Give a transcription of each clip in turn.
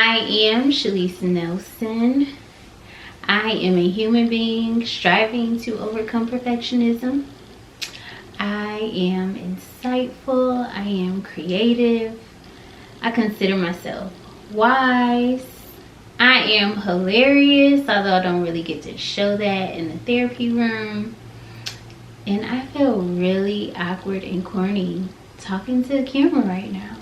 I am Shalisa Nelson. I am a human being striving to overcome perfectionism. I am insightful. I am creative. I consider myself wise. I am hilarious, although I don't really get to show that in the therapy room. And I feel really awkward and corny talking to the camera right now.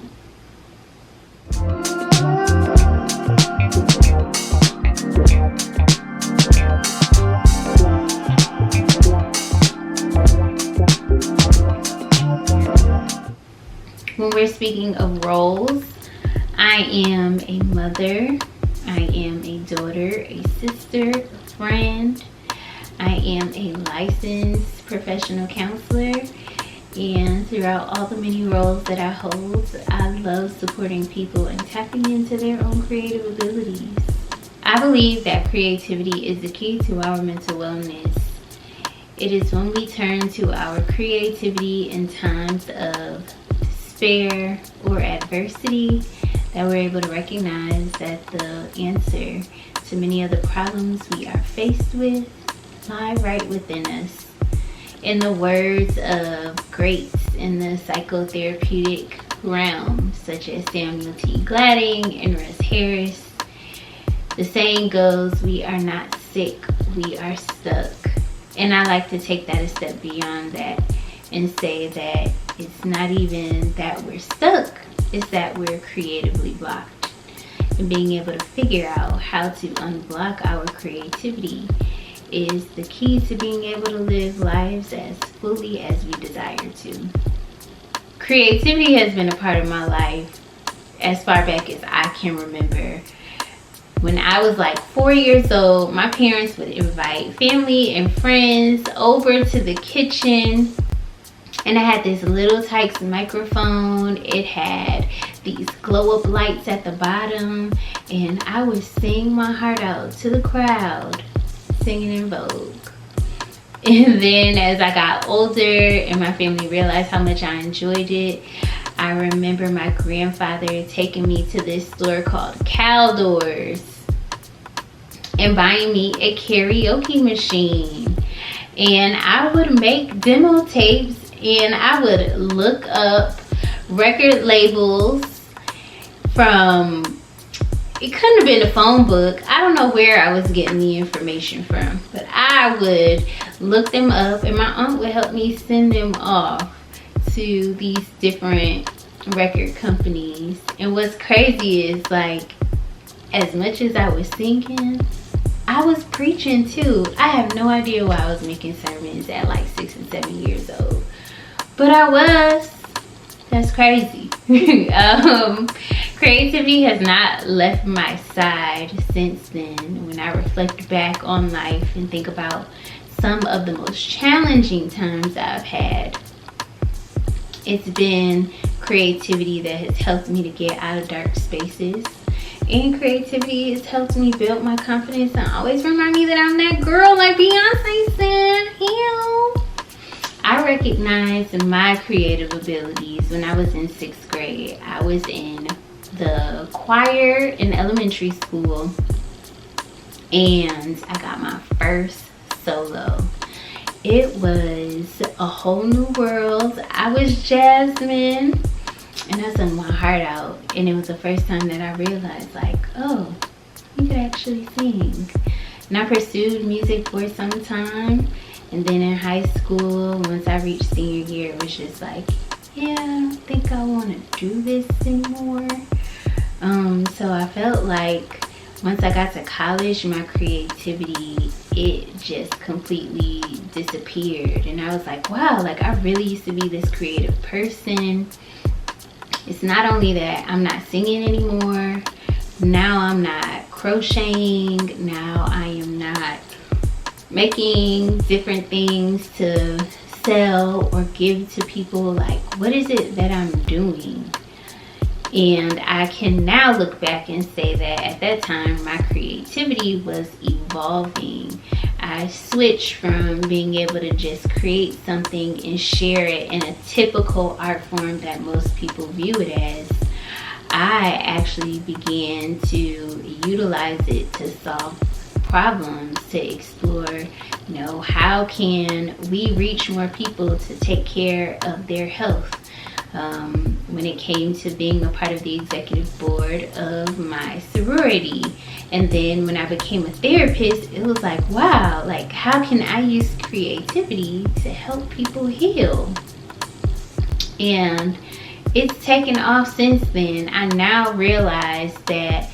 When we're speaking of roles, I am a mother, I am a daughter, a sister, a friend. I am a licensed professional counselor, and throughout all the many roles that I hold, I love supporting people and tapping into their own creative abilities. I believe that creativity is the key to our mental wellness. It is when we turn to our creativity in times of despair or adversity that we're able to recognize that the answer to many of the problems we are faced with lie right within us. In the words of greats in the psychotherapeutic realm, such as Samuel T. Gladding and Russ Harris, the saying goes, we are not sick, we are stuck. And I like to take that a step beyond that and say that it's not even that we're stuck, it's that we're creatively blocked. And being able to figure out how to unblock our creativity is the key to being able to live lives as fully as we desire to. Creativity has been a part of my life as far back as I can remember. When I was like 4 years old, my parents would invite family and friends over to the kitchen, and I had this little Tikes microphone. It had these glow up lights at the bottom, and I would sing my heart out to the crowd, singing in Vogue. And then as I got older and my family realized how much I enjoyed it, I remember my grandfather taking me to this store called Caldors and buying me a karaoke machine. And I would make demo tapes, and I would look up record labels from, it couldn't have been a phone book. I don't know where I was getting the information from, but I would look them up, and my aunt would help me send them off to these different record companies. And what's crazy is, like, as much as I was singing, I was preaching too. I have no idea why I was making sermons at like 6 and 7 years old, but I was. That's crazy. Creativity has not left my side since then. When I reflect back on life and think about some of the most challenging times I've had, it's been creativity that has helped me to get out of dark spaces. And creativity has helped me build my confidence and always remind me that I'm that girl like Beyonce said. Hell, I recognized my creative abilities when I was in 6th grade. I was in the choir in elementary school, and I got my first solo. It was a whole new world. I was Jasmine, and I sang my heart out, and it was the first time that I realized, like, oh, you could actually sing. And I pursued music for some time, and then in high school, once I reached senior year, it was just like, yeah, I don't think I want to do this anymore. So I felt like once I got to college, my creativity, it just completely disappeared. And I was like, wow, like I really used to be this creative person. It's not only that I'm not singing anymore, now I'm not crocheting, now I am not making different things to sell or give to people. Like, what is it that I'm doing? And I can now look back and say that at that time, my creativity was evolving. I switched from being able to just create something and share it in a typical art form that most people view it as. I actually began to utilize it to solve problems, to explore, how can we reach more people to take care of their health. When it came to being a part of the executive board of my sorority. And then when I became a therapist, it was like, wow, like how can I use creativity to help people heal? And it's taken off since then. I now realize that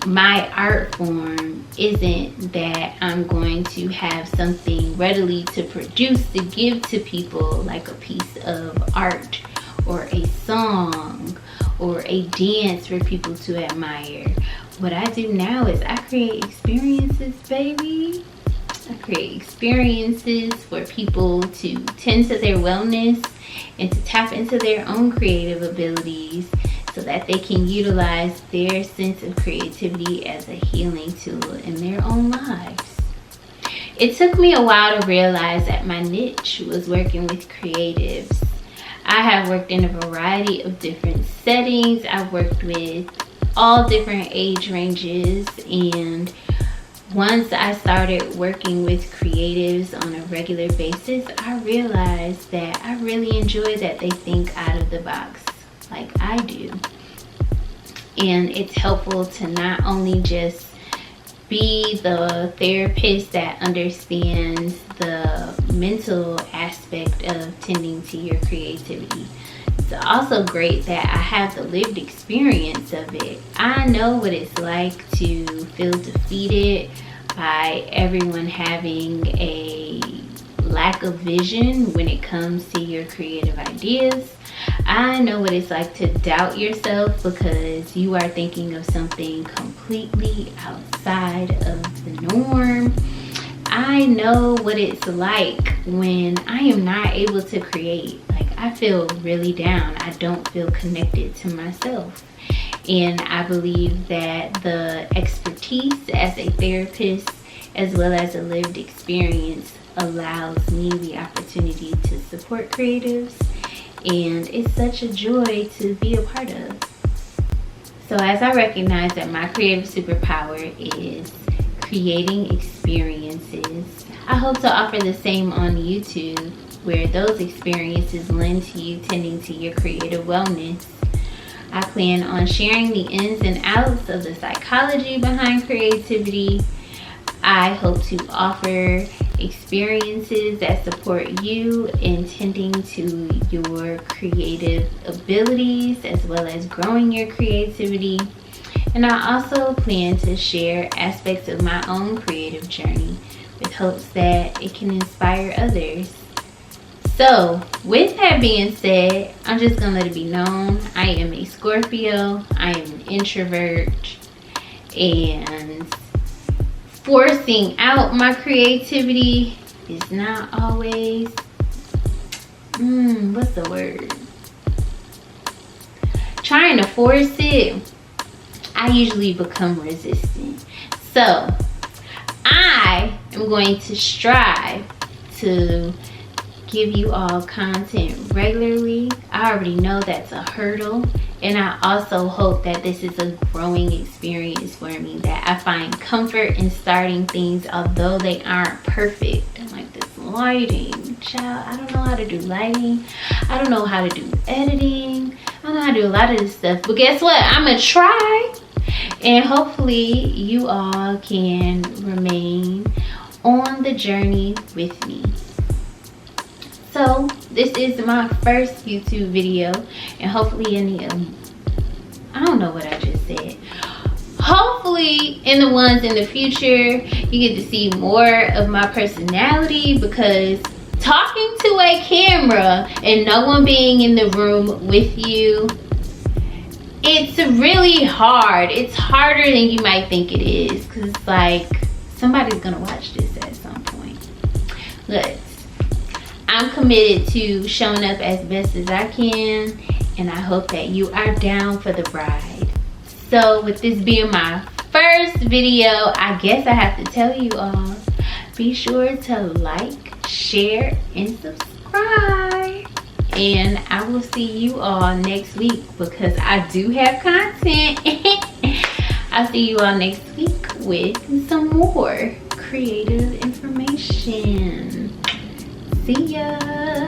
my art form isn't that I'm going to have something readily to produce to give to people, like a piece of art or a song or a dance for people to admire. What I do now is I create experiences, baby. I create experiences for people to tend to their wellness and to tap into their own creative abilities so that they can utilize their sense of creativity as a healing tool in their own lives. It took me a while to realize that my niche was working with creatives. I have worked in a variety of different settings. I've worked with all different age ranges, and once I started working with creatives on a regular basis, I realized that I really enjoy that they think out of the box like I do. And it's helpful to not only just be the therapist that understands the mental aspect of tending to your creativity. It's also great that I have the lived experience of it. I know what it's like to feel defeated by everyone having a lack of vision when it comes to your creative ideas. I know what it's like to doubt yourself because you are thinking of something completely outside of the norm. I know what it's like when I am not able to create. Like, I feel really down. I don't feel connected to myself. And I believe that the expertise as a therapist, as well as a lived experience, allows me the opportunity to support creatives. And it's such a joy to be a part of. So as I recognize that my creative superpower is creating experiences, I hope to offer the same on YouTube, where those experiences lend to you tending to your creative wellness. I plan on sharing the ins and outs of the psychology behind creativity. I hope to offer experiences that support you in tending to your creative abilities as well as growing your creativity. And I also plan to share aspects of my own creative journey with hopes that it can inspire others. So with that being said, I'm just gonna let it be known, I am a Scorpio, I am an introvert, and forcing out my creativity is not always, what's the word? Trying to force it, I usually become resistant. So I am going to strive to give you all content regularly. I already know that's a hurdle, and I also hope that this is a growing experience for me, that I find comfort in starting things although they aren't perfect. I'm like, this lighting, child, I don't know how to do lighting, I don't know how to do editing, I don't know how to do a lot of this stuff, but guess what, I'm gonna try, and hopefully you all can remain on the journey with me. So this is my first YouTube video, and hopefully in the I don't know what I just said. Hopefully in the ones in the future, you get to see more of my personality, because talking to a camera and no one being in the room with you, it's really hard. It's harder than you might think it is, because it's like somebody's gonna watch this at some point. But I'm committed to showing up as best as I can, and I hope that you are down for the ride. So with this being my first video, I guess I have to tell you all, be sure to like, share, and subscribe. And I will see you all next week because I do have content. I'll see you all next week with some more creative information. See ya.